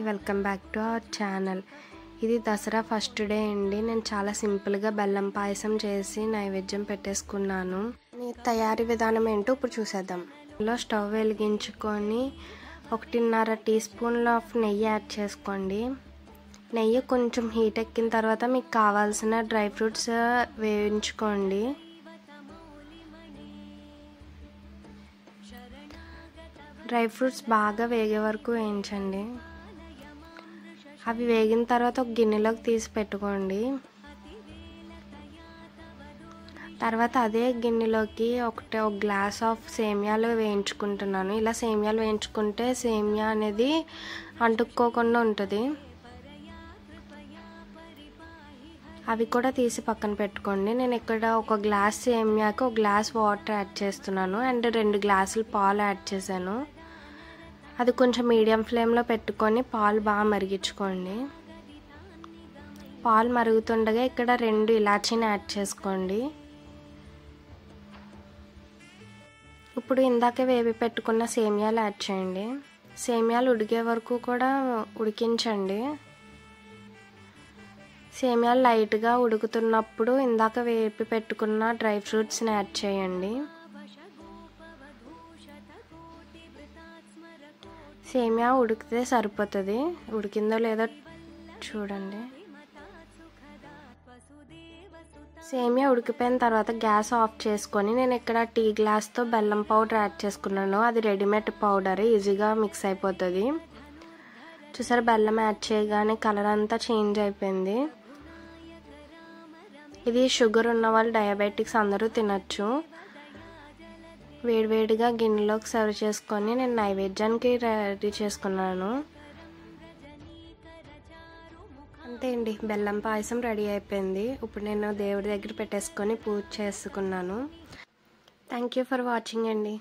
Welcome back to our channel. ఇది Dasara first day అండి. నేను చాలా సింపుల్గా బెల్లం పాయసం చేసి నైవేద్యం పెట్టేసుకున్నాను. తయారీ విధానం ఏంటో ఇప్పుడు చూసేద్దాం. స్టవ్ వెలిగించుకొని 1.5 టీ స్పూన్ల నెయ్యి యాడ్ చేసుకోండి. నెయ్యి కొంచెం హీట్ ఎక్కిన తర్వాత మీకు కావాల్సిన డ్రై ఫ్రూట్స్ వేయించుకోండి. డ్రై ఫ్రూట్స్ బాగా వేగే వరకు వేయించండి. అవి వేగిన తర్వాత ఒక గిన్నెలోకి తీసి పెట్టుకోండి. తర్వాత అదే గిన్నెలోకి ఒక గ్లాస్ ఆఫ్ సేమియాలు వేయించుకుంటున్నాను. ఇలా సేమియాలు వేయించుకుంటే సేమియా అనేది అంటుక్కోకుండా ఉంటుంది. అవి కూడా తీసి పక్కన పెట్టుకోండి. నేను ఇక్కడ ఒక గ్లాస్ సేమియాకి ఒక గ్లాస్ వాటర్ యాడ్ చేస్తున్నాను అండ్ 2 గ్లాసులు పాలు యాడ్ చేశాను. అది కొంచెం మీడియం ఫ్లేమ్లో పెట్టుకొని పాలు బాగా మరిగించుకోండి. పాలు మరుగుతుండగా ఇక్కడ 2 ఇలాచీని యాడ్ చేసుకోండి. ఇప్పుడు ఇందాకే వేవి పెట్టుకున్న సేమియాలు యాడ్ చేయండి. సేమియాలు ఉడికే వరకు కూడా ఉడికించండి. సేమియాలు లైట్గా ఉడుకుతున్నప్పుడు ఇందాక వేపి పెట్టుకున్న డ్రై ఫ్రూట్స్ని యాడ్ చేయండి. సేమియా ఉడికితే సరిపోతుంది. ఉడికిందో లేదో చూడండి. సేమియా ఉడికిపోయిన తర్వాత గ్యాస్ ఆఫ్ చేసుకొని నేను ఇక్కడ టీ గ్లాస్తో బెల్లం పౌడర్ యాడ్ చేసుకున్నాను. అది రెడీమేడ్ పౌడర్, ఈజీగా మిక్స్ అయిపోతుంది. చూసారా, బెల్లం యాడ్ చేయగానే కలర్ అంతా చేంజ్ అయిపోయింది. ఇది షుగర్ ఉన్న వాళ్ళు, డయాబెటిక్స్ అందరూ తినచ్చు. వేడివేడిగా గిన్నెలోకి సర్వ్ చేసుకొని నేను నైవేద్యానికి రెడీ చేసుకున్నాను. అంతే అండి, బెల్లం పాయసం రెడీ అయిపోయింది. ఇప్పుడు నేను దేవుడి దగ్గర పెట్టేసుకొని పూజ చేసుకున్నాను. థ్యాంక్ యూ ఫర్ వాచింగ్ అండి.